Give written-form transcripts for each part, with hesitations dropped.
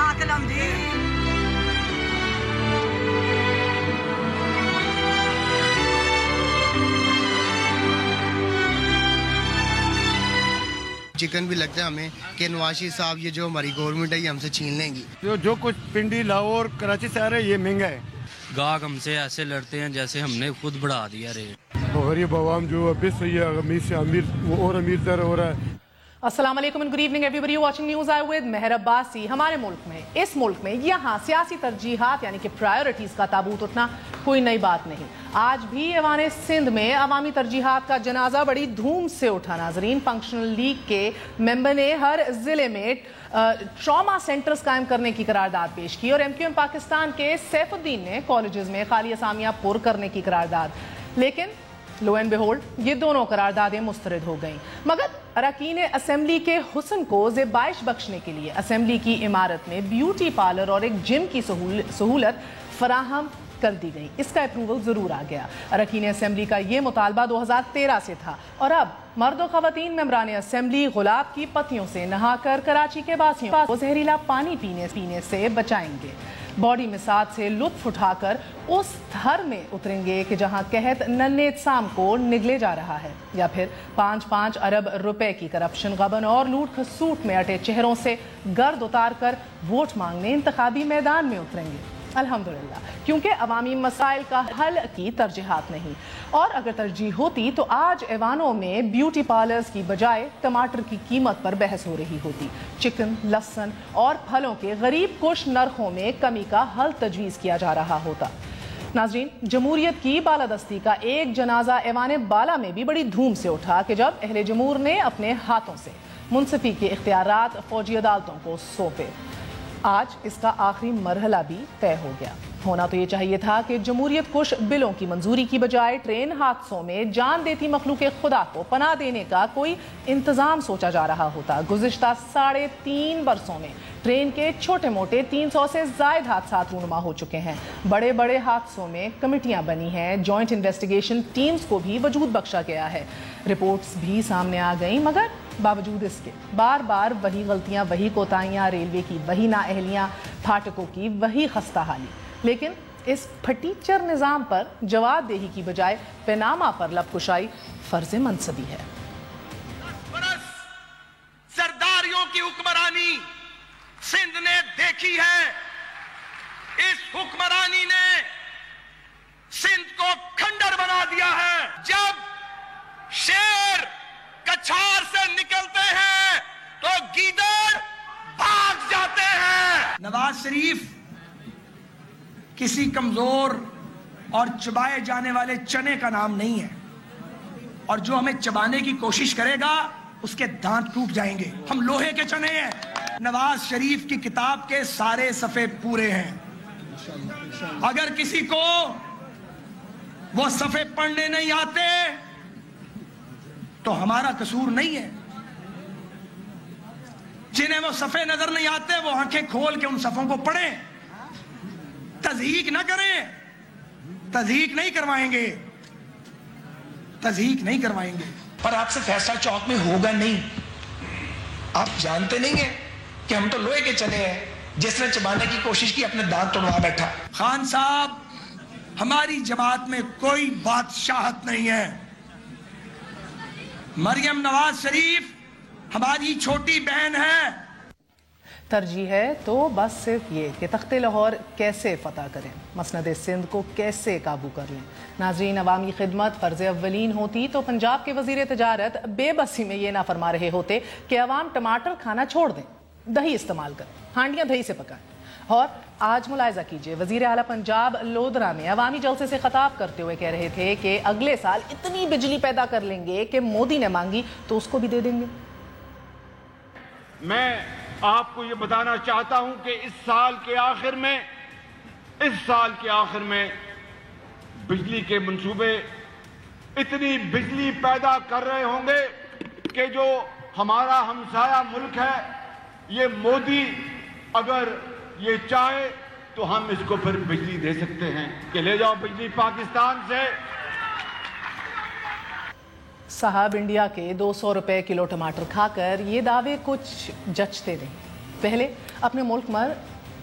ناکلم دی chicken بھی لگتا ہے ہمیں کہ نواز شریف صاحب یہ جو ہماری گورنمنٹ ہے یہ ہم سے چھین لیں گی. جو کچھ پنڈی لاہور کراچی سے آ رہے ہیں یہ مہنگا ہے. گاہک ہم سے ایسے لڑتے ہیں جیسے ہم نے خود بڑھا دیا ریٹ. غریب عوام جو ابھی صحیح ہے امیر سے امیر وہ اور امیر تر ہو رہا ہے. السلام علیکم and good evening every watching news I with مہر عباسی. ہمارے ملک میں اس ملک میں یہاں سیاسی ترجیحات یعنی کہ پرائیورٹیز کا تابوت اٹھنا کوئی نئی بات نہیں. آج بھی ایوان سندھ میں عوامی ترجیحات کا جنازہ بڑی دھوم سے اٹھا. ناظرین, فنکشنل لیگ کے ممبر نے ہر ضلع میں ٹراما سینٹرز قائم کرنے کی قرارداد پیش کی اور ایم کیو ایم پاکستان کے سیف الدین نے کالجز میں خالی اسامیاں پر کرنے کی قرارداد. لیکن لو اینڈ بیہولڈ یہ دونوں قراردادیں مسترد ہو گئیں. مگر اراکین اسمبلی کے حسن کو زیبائش بخشنے کے لیے اسمبلی کی عمارت میں بیوٹی پارلر اور ایک جم کی سہولت فراہم کر دی گئی. اس کا اپروول ضرور آ گیا. اراکین اسمبلی کا یہ مطالبہ 2013 سے تھا اور اب مرد و خواتین ممبران اسمبلی گلاب کی پتیوں سے نہا کر کراچی کے باسیوں کو زہریلا پانی پینے سے بچائیں گے. باڈی مساج سے لطف اٹھا کر اس دھر میں اتریں گے کہ جہاں قحط ننھے اجسام کو نگلے جا رہا ہے, یا پھر 5 ارب روپے کی کرپشن غبن اور لوٹ کھسوٹ میں اٹے چہروں سے گرد اتار کر ووٹ مانگنے انتخابی میدان میں اتریں گے. الحمدللہ, کیونکہ عوامی مسائل کا حل کی ترجیحات نہیں. اور اگر ترجیح ہوتی تو آج ایوانوں میں بیوٹی پارلرز کی بجائے ٹماٹر کی قیمت پر بحث ہو رہی ہوتی. چکن, لہسن اور پھلوں کے غریب کش نرخوں میں کمی کا حل تجویز کیا جا رہا ہوتا. ناظرین, جمہوریت کی بالادستی کا ایک جنازہ ایوان بالا میں بھی بڑی دھوم سے اٹھا کہ جب اہل جمہور نے اپنے ہاتھوں سے منصفی کے اختیارات فوجی عدالتوں کو سونپے. آج اس کا آخری مرحلہ بھی طے ہو گیا. ہونا تو یہ چاہیے تھا کہ جمہوریت کش بلوں کی منظوری کی بجائے ٹرین حادثوں میں جان دیتی مخلوق خدا کو پناہ دینے کا کوئی انتظام سوچا جا رہا ہوتا. گزشتہ 3.5 برسوں میں ٹرین کے چھوٹے موٹے 300 سے زائد حادثات رونما ہو چکے ہیں. بڑے بڑے حادثوں میں کمیٹیاں بنی ہیں, جوائنٹ انویسٹیگیشن ٹیمز کو بھی وجود بخشا گیا ہے, رپورٹس بھی سامنے آ گئیں. مگر باوجود اس کے بار بار وہی غلطیاں, وہی کوتاہیاں, ریلوے کی وہی نااہلیاں, پھاٹکوں کی وہی خستہ حالی. لیکن اس پھٹیچر نظام پر جواب دہی کی بجائے پیناما پر لب کشائی فرض منصبی ہے. سرداریوں کی حکمرانی سندھ نے دیکھی ہے. اس حکمرانی نے سندھ کو کھنڈر بنا دیا ہے. جب شیر کچھار سے نکلتے ہیں تو گیدڑ بھاگ جاتے ہیں. نواز شریف کسی کمزور اور چبائے جانے والے چنے کا نام نہیں ہے, اور جو ہمیں چبانے کی کوشش کرے گا اس کے دانت ٹوٹ جائیں گے. ہم لوہے کے چنے ہیں. نواز شریف کی کتاب کے سارے صفحے پورے ہیں. اگر کسی کو وہ صفحے پڑھنے نہیں آتے تو ہمارا قصور نہیں ہے. جنہیں وہ صفحے نظر نہیں آتے وہ آنکھیں کھول کے ان صفحوں کو پڑھیں. تضحیق نہ کریں. تضحیق نہیں کروائیں گے, تضحیق نہیں کروائیں گے. پر آپ سے فیصلہ چوک میں ہوگا نہیں. آپ جانتے نہیں ہیں کہ ہم تو لوہے کے چنے ہیں. جس نے چبانے کی کوشش کی اپنے دانت توڑوا بیٹھا. خان صاحب, ہماری جماعت میں کوئی بادشاہت نہیں ہے. مریم نواز شریف ہماری چھوٹی بہن ہے. ترجیح ہے تو بس صرف یہ کہ تخت لاہور کیسے فتح کریں, مسند سندھ کو کیسے قابو کر لیں. ناظرین, عوامی خدمت فرض اولین ہوتی تو پنجاب کے وزیر تجارت بے بسی میں یہ نہ فرما رہے ہوتے کہ عوام ٹماٹر کھانا چھوڑ دیں, دہی استعمال کریں, ہانڈیاں دہی سے پکائیں. اور آج ملاحظہ کیجئے, وزیر اعلیٰ پنجاب لودھرا میں عوامی جلسے سے خطاب کرتے ہوئے کہہ رہے تھے کہ اگلے سال اتنی بجلی پیدا کر لیں گے کہ مودی نے مانگی تو اس کو بھی دے دیں گے. میں آپ کو یہ بتانا چاہتا ہوں کہ اس سال کے آخر میں بجلی کے منصوبے اتنی بجلی پیدا کر رہے ہوں گے کہ جو ہمارا ہمسایہ ملک ہے, یہ مودی اگر یہ چاہے تو ہم اس کو پھر بجلی دے سکتے ہیں کہ لے جاؤ بجلی پاکستان سے. صاحب, انڈیا کے 200 روپے کلو ٹماٹر کھا کر یہ دعوے کچھ جچتے نہیں. پہلے اپنے ملک میں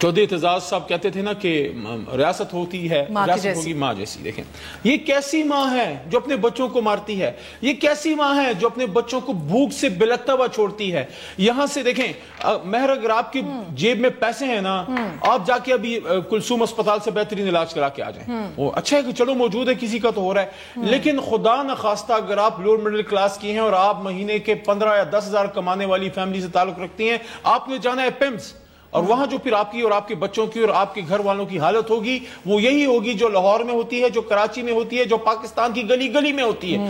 چودھری اعتزاز صاحب کہتے تھے نا کہ ریاست ہوتی ہے ریاست ہوگی ماں جیسی. دیکھیں یہ کیسی ماں ہے جو اپنے بچوں کو مارتی ہے, یہ کیسی ماں ہے جو اپنے بچوں کو بھوک سے بلکتا ہوا چھوڑتی ہے. یہاں سے دیکھیں مہر, اگر آپ کی جیب میں پیسے ہیں نا, آپ جا کے ابھی کلثوم اسپتال سے بہترین علاج کرا کے آ جائیں. وہ اچھا ہے کہ چلو موجود ہے, کسی کا تو ہو رہا ہے, لیکن خدا نخواستہ اگر آپ لوور مڈل کلاس کی ہیں اور آپ مہینے کے 15 یا 10 ہزار کمانے والی فیملی سے تعلق رکھتی ہیں, آپ نے جانا ہے پمس, اور وہاں جو پھر آپ کی اور آپ کے بچوں کی اور آپ کے گھر والوں کی حالت ہوگی وہ یہی ہوگی جو لاہور میں ہوتی ہے, جو کراچی میں ہوتی ہے, جو پاکستان کی گلی گلی میں ہوتی ہے.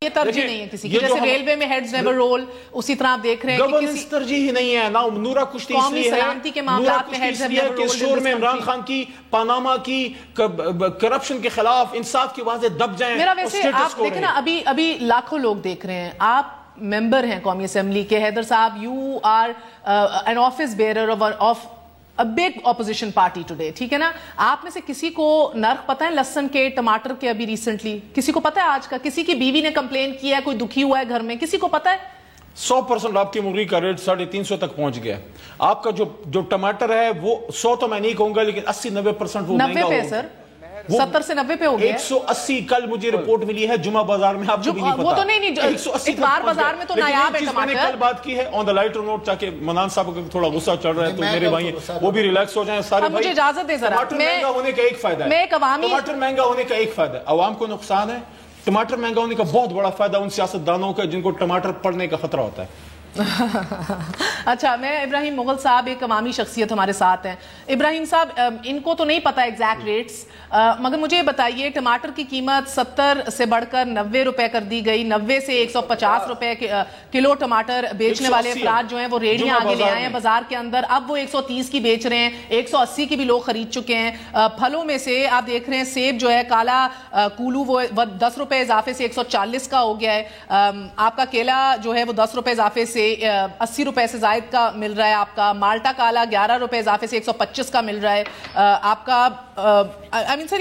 یہ ترجیح نہیں ہے کسی کی, جیسے ریلوے میں ہیڈز نیور رول, اسی طرح آپ دیکھ رہے ہیں کہ کسی ترجیح نہیں ہے. نا نورا کشتی اس لیے ہے, سلامتی کے معاملات میں ہیڈز نیور رول, اسٹور میں عمران خان کی پاناما کی کرپشن کے خلاف انصاف کی واضح دب جائیں. میرا ویسے آپ دیکھیں نا, ابھی لاکھوں لوگ دیکھ رہے ہیں, آپ ممبر ہیں قومی اسمبلی کے, حیدر صاحب you are an office bearer of a big opposition party today, ٹھیک ہے نا. آپ میں سے کسی کو نرخ پتہ ہے لہسن کے, ٹماٹر کے, ابھی ریسنٹلی کسی کو پتہ ہے آج کا؟ کسی کی بیوی نے کمپلین کیا ہے, کوئی دکھی ہوا ہے گھر میں, کسی کو پتہ ہے؟ 100% آپ کی مرغی کا ریٹ 350 تک پہنچ گیا. آپ کا جو ٹماٹر ہے وہ 100 تو میں نہیں کہوں گا, لیکن 80-90% وہ مہنگا ہوگا. 90 پہ سر, 70 سے 90 پہ ہو گیا. 180 کل مجھے رپورٹ ملی ہے جمعہ بازار میں, آپ کو بھی نہیں پتا. وہ تو نہیں, اتوار بازار میں تو نایاب ہے ٹماٹر. میں نے کل بات کی ہے آن دا لائٹر نوٹ, تاکہ منان صاحب کو تھوڑا غصہ چڑھ رہا ہے تو میرے بھائی وہ بھی ریلیکس ہو جائیں سارے بھائی. مجھے اجازت دے ذرا. ٹماٹر مہنگا ہونے کا ایک فائدہ ہے, ٹماٹر مہنگا ہونے کا ایک فائدہ ہے, عوام کو نقصان ہے. ٹماٹر مہنگا ہونے کا بہت بڑا فائدہ ان سیاستدانوں کا جن کو ٹماٹر پڑنے کا خطرہ ہوتا ہے. اچھا, میں ابراہیم مغل صاحب ایک عوامی شخصیت ہمارے ساتھ ہیں. ابراہیم صاحب, ان کو تو نہیں پتا ایگزیکٹ ریٹس, مگر مجھے بتائیے ٹماٹر کی قیمت 70 سے بڑھ کر 90 روپے کر دی گئی. 90 سے 150 روپے کلو ٹماٹر بیچنے والے افراد جو ہیں وہ ریڑیاں آگے لے آئے ہیں بازار کے اندر. اب وہ 130 کی بیچ رہے ہیں, 180 کی بھی لوگ خرید چکے ہیں. پھلوں میں سے آپ دیکھ رہے ہیں سیب جو ہے کالا کولو وہ 10 روپے اضافے سے 140 کا ہو گیا ہے. آپ کا کیلا جو ہے وہ 10 روپے اضافے سے 80 روپے سے زائد کا مل رہا ہے. آپ کا مالٹا کالا 11 روپے اضافے سے 125 کا مل رہا ہے. آپ کا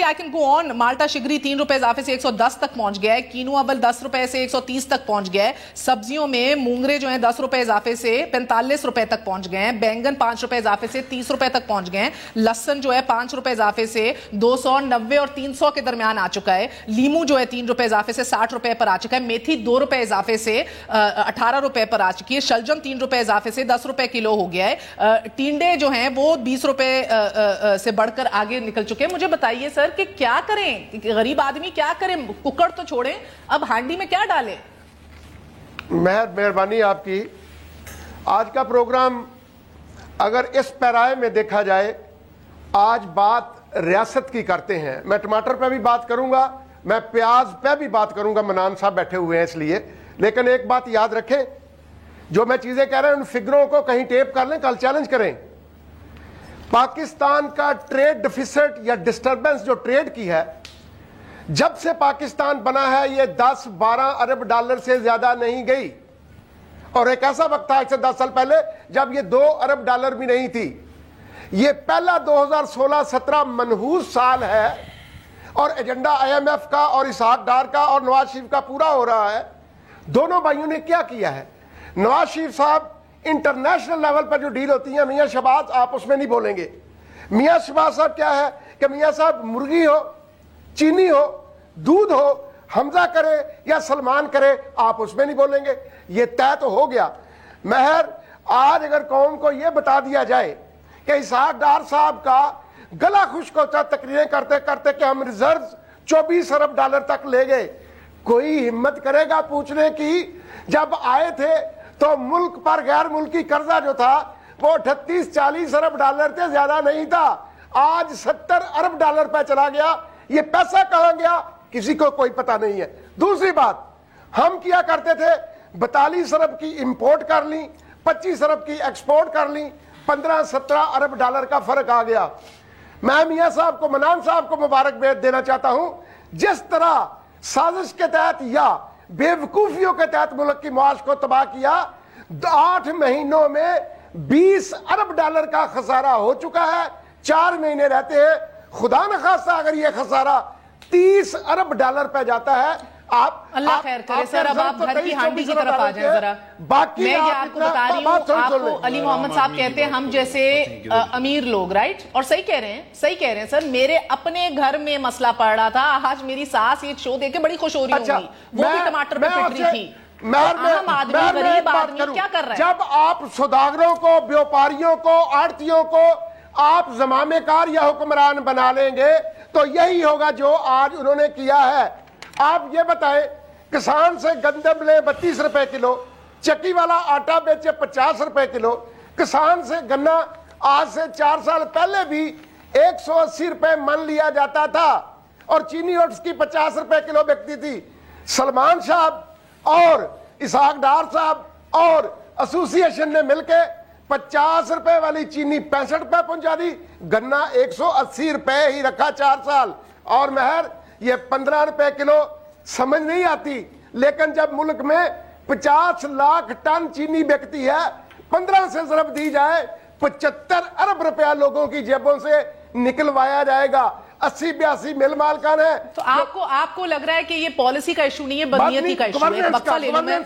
I can go on. مالٹا شگری 3 روپے اضافے سے 110 تک پہنچ گیا ہے. کینو اول 10 روپے سے 130 تک پہنچ گیا ہے. سبزیوں میں مونگرے جو ہیں 10 روپے اضافے سے 45 روپے تک پہنچ گئے ہیں. بینگن 5 روپے اضافے سے 30 روپے تک پہنچ گئے ہیں. لہسن جو ہے 5 روپے اضافے سے 290 اور 300 کے درمیان آ چکا ہے. لیمو جو ہے 3 روپے اضافے سے 60 روپے پر آ چکا ہے. میتھی 2 روپے اضافے سے 18 روپے پر آ چکی ہے. شلجم 3 روپے اضافے سے 10 روپے کلو ہو گیا ہے. ٹینڈے جو ہیں وہ 20 روپے سے بڑھ کر آگے نکل چکے ہیں. مجھے بتائیے سر کہ کیا کریں, غریب آدمی کیا کریں, ککڑ تو چھوڑیں, اب ہانڈی میں کیا ڈالیں؟ مہربانی آپ کی. آج کا پروگرام اگر اس پیرائے میں دیکھا جائے, آج بات ریاست کی کرتے ہیں. میں ٹماٹر پہ بھی بات کروں گا, میں پیاز پہ بھی بات کروں گا, منان صاحب بیٹھے ہوئے ہیں اس لیے. لیکن ایک بات یاد رکھیں, جو میں چیزیں کہہ رہا ہوں ان فگروں کو کہیں ٹیپ کر لیں, کل چیلنج کریں. پاکستان کا ٹریڈ ڈیفیسٹ یا ڈسٹربنس جو ٹریڈ کی ہے, جب سے پاکستان بنا ہے یہ 10-12 ارب ڈالر سے زیادہ نہیں گئی. اور ایک ایسا وقت تھا 10 سال پہلے جب یہ 2 ارب ڈالر بھی نہیں تھی. یہ پہلا 2016-17 منحوس سال ہے, اور ایجنڈا IMF کا اور اسحاق ڈار کا اور نواز شریف کا پورا ہو رہا ہے. دونوں بھائیوں نے کیا کیا ہے؟ نواز شریف صاحب انٹرنیشنل لیول پر جو ڈیل ہوتی ہیں, میاں شہباز آپ اس میں نہیں بولیں گے. میاں شہباز صاحب کیا ہے کہ میاں صاحب مرغی ہو, چینی ہو, دودھ ہو, حمزہ کرے یا سلمان کرے, آپ اس میں نہیں بولیں گے. یہ طے تو ہو گیا. مہر, آج اگر قوم کو یہ بتا دیا جائے کہ اسحاق ڈار صاحب کا گلا خشک ہوتا تقریریں کرتے کرتے کہ ہم ریزرو 24 ارب ڈالر تک لے گئے, کوئی ہمت کرے گا پوچھنے کی؟ جب آئے تھے تو ملک پر غیر ملکی قرضہ جو تھا وہ 38-40 ارب ڈالر سے زیادہ نہیں تھا, آج 70 ارب ڈالر پہ چلا گیا. یہ پیسہ کہاں گیا کسی کو کوئی پتہ نہیں ہے. دوسری بات, ہم کیا کرتے تھے 42 ارب کی امپورٹ کر لیں, 25 ارب کی ایکسپورٹ کر لیں, 15-17 ارب ڈالر کا فرق آ گیا. میں میاں صاحب کو, منان صاحب کو مبارکباد دینا چاہتا ہوں. جس طرح سازش کے تحت یا بے وقوفیوں کے تحت ملک کی معاش کو تباہ کیا, 8 مہینوں میں 20 ارب ڈالر کا خسارہ ہو چکا ہے. 4 مہینے رہتے ہیں, خدا نخواستہ اگر یہ خسارہ 30 ارب ڈالر پہ جاتا ہے, آپ اللہ خیر کرے سر. اب آپ گھر کی ہانڈی کی طرف آ جائیں ذرا. میں یہ آپ کو بتا رہی ہوں, آپ کو علی محمد صاحب کہتے ہیں ہم جیسے امیر لوگ, رائٹ, اور صحیح کہہ رہے ہیں سر. میرے اپنے گھر میں مسئلہ پڑ رہا تھا, آج میری ساس یہ شو دیکھ کے بڑی خوش ہو رہی ہوگی, وہ بھی ٹماٹر پہ پٹ رہی تھی. عام آدمی, غریب آدمی کیا کر رہا ہے؟ جب آپ سوداگروں کو, بیوپاریوں کو, آڑتیوں کو آپ زمامے کار یا حکمران بنا لیں گے تو یہی ہوگا جو آج انہوں نے کیا ہے. آپ یہ بتائیں, کسان سے گندم لیں 32 روپے کلو, چکی والا آٹا بیچے 50 روپے کلو. کسان سے گنا آج سے 4 سال پہلے بھی 180 روپے من لیا جاتا تھا, اور چینی اوٹس کی 50 روپے کلو بکتی تھی. سلمان صاحب اور اسحاق ڈار صاحب اور ایسوسی ایشن نے مل کے 50 روپے والی چینی 65 روپے پہنچا دی, گنا 180 روپے ہی رکھا 4 سال. اور مہر یہ 15 روپے کلو سمجھ نہیں آتی, لیکن جب ملک میں 50 لاکھ ٹن چینی بکتی ہے, 15 سے ضرب دی جائے 75 ارب روپیہ لوگوں کی جیبوں سے نکلوایا جائے گا. 80-82 مل مالکان ہے. تو آپ کو لگ رہا ہے کہ یہ پالیسی کا ایشو نہیں ہے, بدنیتی کا ایشو ہے, وقفہ لے لوں میں.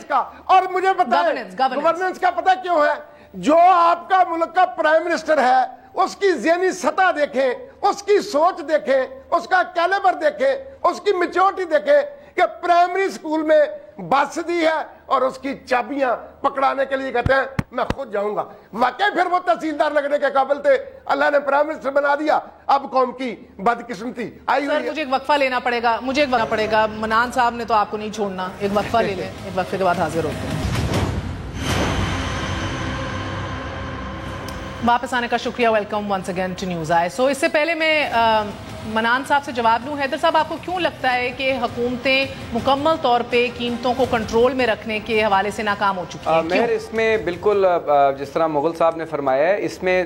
اور مجھے بتائیں گورننس کا پتہ کیوں ہے؟ جو آپ کا ملک کا پرائم منسٹر ہے اس کی ذہنی سطح دیکھیں, اس کی سوچ دیکھیں, اس کا کیلیبر دیکھیں, اس کی میچورٹی دیکھیں کہ پرائمری سکول میں بس دی ہے اور اس کی چابیاں پکڑانے کے لیے کہتے ہیں میں خود جاؤں گا. واقعی پھر وہ تحصیلدار لگنے کے قابل تھے, اللہ نے پرائم منسٹر بنا دیا. اب قوم کی بدقسمتی آئی ہوئی ہے. مجھے ایک وقفہ لینا پڑے گا. منان صاحب نے تو آپ کو نہیں چھوڑنا, ایک وقفہ لے لیں, ایک وقفے کے بعد حاضر ہوتے ہیں. واپس آنے کا شکریہ. Welcome once again to news eye. So اس سے پہلے میں منان صاحب سے جواب لوں. حیدر صاحب, آپ کو کیوں لگتا ہے کہ حکومتیں مکمل طور پہ قیمتوں کو کنٹرول میں رکھنے کے حوالے سے ناکام ہو چکی ہیں؟ مہر, اس میں بالکل جس طرح مغل صاحب نے فرمایا ہے, اس میں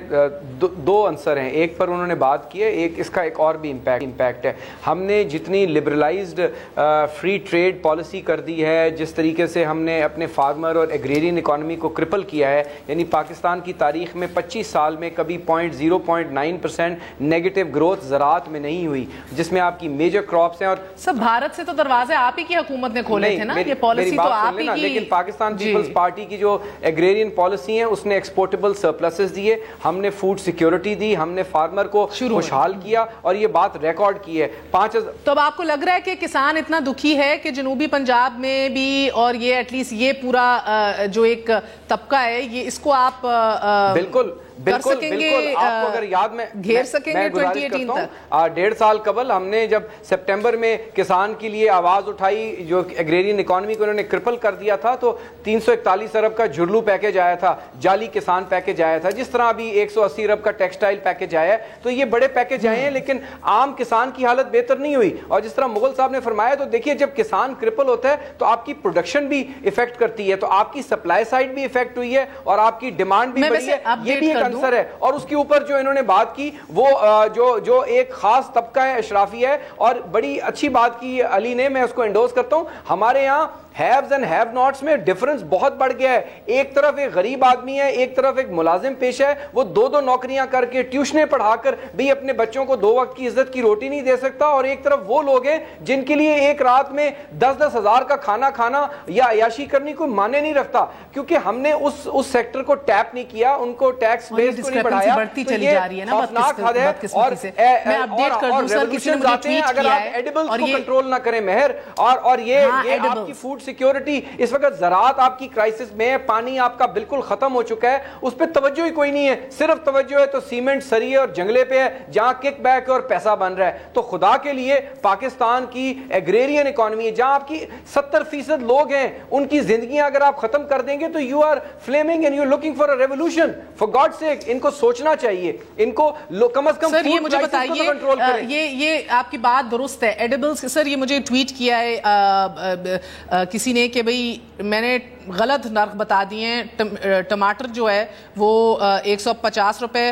دو عنصر ہیں. ایک پر انہوں نے بات کی ہے, اس کا ایک اور بھی امپیکٹ ہے. ہم نے جتنی لبرلائزڈ فری ٹریڈ پالیسی کر دی ہے, جس طریقے سے ہم نے اپنے فارمر اور ایگریرین اکانومی کو کرپل کیا ہے, یعنی پاکستان کی تاریخ میں 25 سال میں کبھی 0.9% نیگیٹو گروتھ زراعت میں نہیں ہوئی, جس میں آپ کی میجر کراپس ہیں. اور سب بھارت سے تو دروازے آپ ہی کی حکومت نے کھولے تھے نا, یہ پالیسی تو آپ ہی کی. لیکن پاکستان پیپلز پارٹی کی جو ایگریرین پالیسی ہے اس نے ایکسپورٹیبل سرپلسز دیے, ہم نے فوڈ سیکیورٹی دی, ہم نے فارمر کو خوشحال کیا, اور یہ بات ریکارڈ کی ہے. تو اب آپ کو لگ رہا ہے کہ کسان اتنا دکھی ہے کہ جنوبی پنجاب میں بھی, اور یہ ایٹ لیسٹ یہ پورا جو ایک طبقہ ہے, یہ اس کو آپ بالکل آپ کو اگر یاد میں گھیر سکیں گے 2018 تک. 1.5 سال قبل ہم نے جب سپٹمبر میں کسان کے لیے آواز اٹھائی, جو ایگریرین اکانومی کو انہوں نے کرپل کر دیا تھا, تو 341 ارب کا جھرلو پیکج آیا تھا, جعلی کسان پیکج آیا تھا, جس طرح ابھی 180 ارب کا ٹیکسٹائل پیکج آیا ہے. تو یہ بڑے پیکج آئے ہیں, لیکن عام کسان کی حالت بہتر نہیں ہوئی. اور جس طرح مغل صاحب نے فرمایا, تو دیکھیے جب کسان کرپل ہوتا ہے تو آپ کی پروڈکشن بھی افیکٹ کرتی ہے, تو آپ کی سپلائی سائڈ بھی افیکٹ ہوئی ہے, اور آپ کی ڈیمانڈ بھی بڑھی ہے. یہ بھی عنصر ہے. اور اس کے اوپر جو انہوں نے بات کی وہ جو ایک خاص طبقہ ہے اشرافی ہے, اور بڑی اچھی بات کی علی نے, میں اس کو انڈوز کرتا ہوں. ہمارے یہاں ہیوز اینڈ ہیو ناٹس میں ڈیفرنس بہت بڑھ گیا ہے. ایک طرف ایک غریب آدمی ہے, ایک طرف ایک ملازم پیش ہے, وہ 2 نوکریاں کر کے ٹیوشنیں پڑھا کر بھی اپنے بچوں کو 2 وقت کی عزت کی روٹی نہیں دے سکتا. اور ایک طرف وہ لوگ ہیں جن کے لیے ایک رات میں 10-10 ہزار کا کھانا کھانا یا عیاشی کرنی کوئی معنی نہیں رکھتا, کیونکہ ہم نے اس سیکٹر کو ٹیپ نہیں کیا, ان کو ٹیکس بیس کو نہیں بڑھایا. بڑھتی چلی جا رہی ہے نا بدقسمتی سے. میں اپڈیٹ کر دوں سر, کسی نے مجھے ٹویٹ کیا ہے, ایڈیبلز کو کنٹرول نہ کریں مہر, اور یہ آپ کی فوڈ سیکیورٹی, اس وقت زراعت آپ کی کرائسس میں ہے, پانی آپ کا بالکل ختم ہو چکا ہے, اس پہ توجہ ہی کوئی نہیں ہے. صرف توجہ ہے تو سیمنٹ, سریے اور جنگلے پہ ہے, جہاں کک بیک اور پیسہ بن رہا ہے. تو خدا کے لیے پاکستان کی ایگریرین اکانومی ہے, جہاں آپ کی 70% لوگ ہیں, ان کی زندگیاں اگر آپ ختم کر دیں گے تو you are flaming and you are looking for a revolution. For God sake, ان کو سوچنا چاہیے, ان کو کم از کم سر یہ مجھے بتائیے, یہ آپ کی بات درست ہے. ایڈیبلز, سر یہ مجھے ٹویٹ کیا ہے کسی نے کہ بھئی میں نے غلط نرخ بتا دیے ہیں, ٹماٹر جو ہے وہ 150 روپے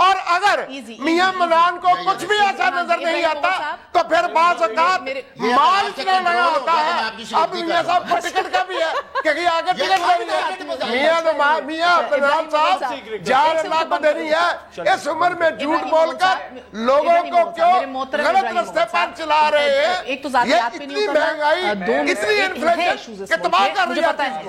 اور اگر میاں منان کو کچھ بھی ایسا نظر نہیں آتا تو پھر بعض اوقات مال اتنا لگا ہوتا ہے. اب میاں صاحب کو ٹکٹ کا بھی ہے کہ آگے ٹکٹ لگی ہے. میاں عبدالرحمان صاحب جان اللہ کو دینی ہے. اس عمر میں جھوٹ بول کر لوگوں کو کیوں غلط رستے پر چلا رہے ہیں؟ یہ اتنی مہنگائی اتنی انفلیشن کہ تباہ کر رہی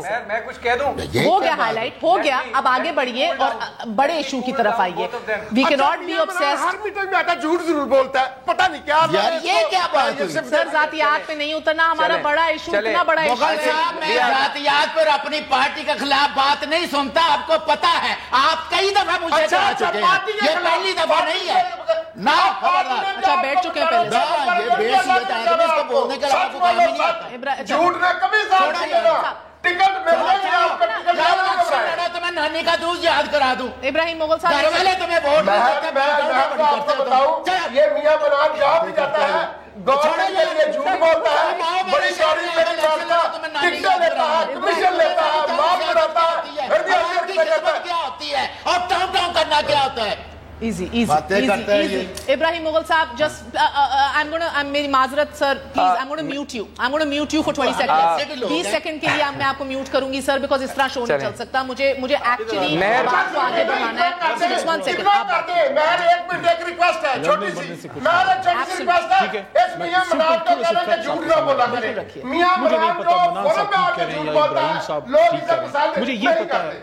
ہے. میں کچھ کہہ دوں, ہو گیا ہائی لائٹ, ہو گیا. اب آگے بڑھیے اور بڑے ایشو کی طرف آئیے. We cannot be obsessed. Hare meeting میں آتا جھوٹ ضرور بولتا ہے, پتہ نہیں کیا یہ کیا بات ہے. سر ذاتیات پہ نہیں اترنا ہمارا بڑا ایشو, اتنا بڑا ایشو. مغل صاحب میں ذاتیات پر اپنی پارٹی کے خلاف بات نہیں سنتا, آپ کو پتا ہے. آپ کئی دفعہ مجھے کہا چکے ہیں, یہ پہلی دفعہ نہیں ہے. اچھا بیٹھ چکے ہیں پہلے. یہ بے حیثیت آدمی, اس کو بولنے کا آپ کو کام ہی نہیں آتا. جھوٹ نے کبھی ساتھ نہیں دینا. ٹکٹ ملنے گی آپ کا ٹکٹ لڑا تو میں نانی کا دودھ یاد کرا دوں. ابراہیم مغل صاحب گھر والے تمہیں ووٹ میں آپ کو بتاؤں, یہ میاں منان جہاں بھی جاتا ہے گورنمنٹ کے لیے جھوٹ بولتا ہے, بڑی گاڑی میں نکالتا ہے, ٹکٹیں لیتا ہے, کمیشن لیتا ہے, مال بناتا ہے. کیا ہوتی ہے اور ٹاؤں ٹاؤں کرنا کیا ہوتا ہے. Easy. Ibrahim Mughal Saab, just میری معذرت سر, please, I'm going to mute you. I'm going to mute you for 20 seconds. 20 second کے لیے میں آپ کو میوٹ کروں گی سر, بیکاز اس طرح شو نہیں چل سکتا. مجھے ایکچولی بات کو آگے بڑھانا ہے. Just 1 second. میں ایک منٹ ایک ریکویسٹ ہے چھوٹی سی, میں چھوٹی سی ریکویسٹ ہے, اس میاں منان کو کہنا کہ جھوٹ نہ بولا کرے. میاں منان جو فورم میں آ کے جھوٹ بولتا ہے, لوگ اسے پسند مجھے یہ پتا ہے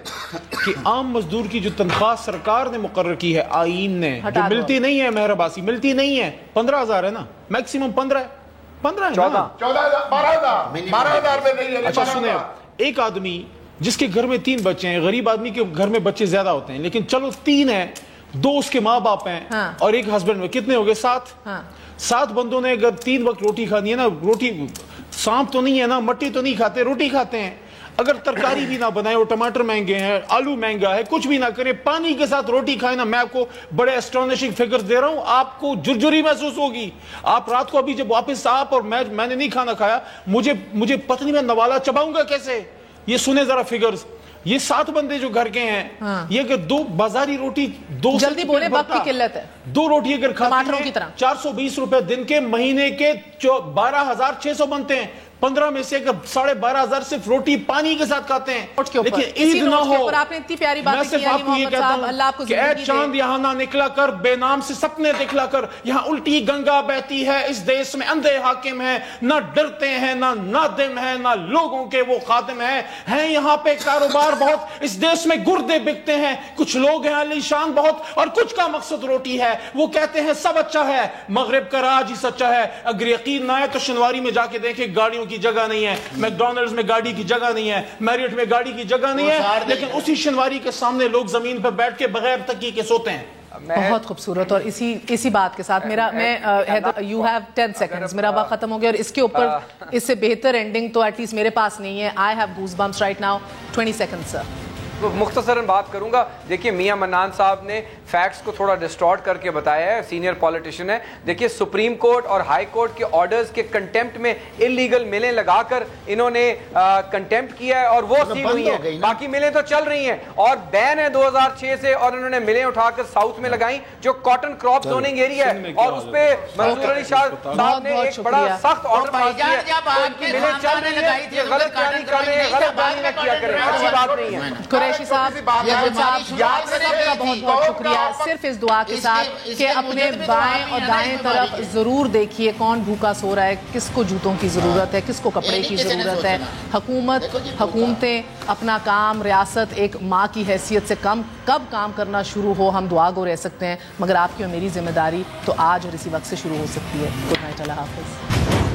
کہ عام مزدور کی جو تنخواہ سرکار نے مقرر کی ہے آئین نے, جو ملتی نہیں ہے, مہر عباسی ملتی نہیں ہے, 15,000 ہے نا, میکسیمم 15 ہے, 12,000 میں نہیں ہے. اچھا سنیں, ایک آدمی جس کے گھر میں 3 بچے ہیں, غریب آدمی کے گھر میں بچے زیادہ ہوتے ہیں, لیکن چلو 3 ہیں, 2 اس کے ماں باپ ہیں اور ایک ہسبینڈ میں, کتنے ہو گئے 7 بندوں نے اگر 3 وقت روٹی کھانی ہے نا, روٹی سانپ تو نہیں ہے نا, مٹی تو نہیں کھاتے, روٹی کھاتے ہیں. اگر ترکاری بھی نہ بنائے, اور ٹماٹر مہنگے ہیں, آلو مہنگا ہے, کچھ بھی نہ کرے, پانی کے ساتھ روٹی کھائے نا, میں آپ کو بڑے اسٹرانشنگ فگرز دے رہا ہوں, آپ کو جرجری محسوس ہوگی. آپ رات کو ابھی جب واپس آپ اور میں نے نہیں کھانا کھایا, مجھے پتہ نہیں میں نوالا چباؤں گا کیسے. یہ سنیں ذرا فگرز, یہ 7 بندے جو گھر کے ہیں, یہ اگر 2 بازاری روٹی, 2 جلدی بولے, وقت کی قلت ہے, 2 روٹی اگر کھاتے ہیں 420 روپے دن کے, مہینے کے 12,600 بنتے ہیں. 15 میں سے اگر 12,500 صرف روٹی پانی کے ساتھ کھاتے ہیں. لیکن عید نہ ہو, میں صرف آپ کو یہ کہتا ہوں کہ اے چاند یہاں نہ نکلا کر, بے نام سے سپنے دکھلا کر, یہاں الٹی گنگا بہتی ہے, اس دیش میں اندھے حاکم ہیں, نہ ڈرتے ہیں, نہ نادم ہیں, نہ لوگوں کے وہ خادم ہیں یہاں پہ کاروبار بہت, اس دیش میں گردے بکتے ہیں, کچھ لوگ ہیں علیشان بہت, اور کچھ کا مقصد روٹی ہے. وہ کہتے ہیں سب اچھا ہے, مغرب کا راج ہی سچا ہے. اگر یقین نہ ہے تو شنواری میں جا کے دیکھیں, گاڑیوں کی جگہ نہیں ہے, میکڈونلڈز میں گاڑی کی جگہ نہیں ہے, میریٹ میں گاڑی کی جگہ نہیں ہے, لیکن اسی شنواری کے سامنے لوگ زمین پر بیٹھ کے بغیر تکیے کے سوتے ہیں. بہت خوبصورت. اور اسی بات کے ساتھ یو ہیو 10 seconds, میرا وقت ختم ہو گیا, اور اس کے اوپر اس سے بہتر اینڈنگ تو ایٹ لیسٹ میرے پاس نہیں ہے. I have goes bumps right now. 20 seconds سر. مختصراً بات کروں گا. دیکھیے میاں منان صاحب نے فیکٹس کو تھوڑا ڈسٹارٹ کر کے بتایا ہے, سینئر پولیٹیشین ہے. دیکھیے سپریم کورٹ اور ہائی کورٹ کے آرڈرز کے کنٹیمپٹ میں انلیگل ملیں لگا کر انہوں نے کنٹیمپٹ کیا ہے, اور وہ سیل ہوئی ہیں. باقی ملیں تو چل رہی ہیں اور بین ہے 2006 سے, اور انہوں نے ملیں اٹھا کر ساؤتھ میں لگائیں جو کاٹن کراپ زوننگ ایریا ہے, اور اس پہ منظور علی شاہ صاحب نے ایک بڑا سخت آرڈر پاس کیا ہے. ملیں چل رہی ہیں, غلط بیانی کر رہے ہیں, غلط بیانی نہ کیا کریں, اچھی بات نہیں ہے. قریشی صاحب کا بہت بہت شکریہ. صرف اس دعا کے ساتھ کہ اپنے بائیں اور دائیں طرف ضرور دیکھیے کون بھوکا سو رہا ہے, کس کو جوتوں کی ضرورت ہے, کس کو کپڑے کی ضرورت ہے. حکومتیں اپنا کام, ریاست ایک ماں کی حیثیت سے کب کام کرنا شروع ہو, ہم دعا گو رہ سکتے ہیں, مگر آپ کی اور میری ذمہ داری تو آج اور اسی وقت سے شروع ہو سکتی ہے. گڈ نائٹ, اللہ حافظ.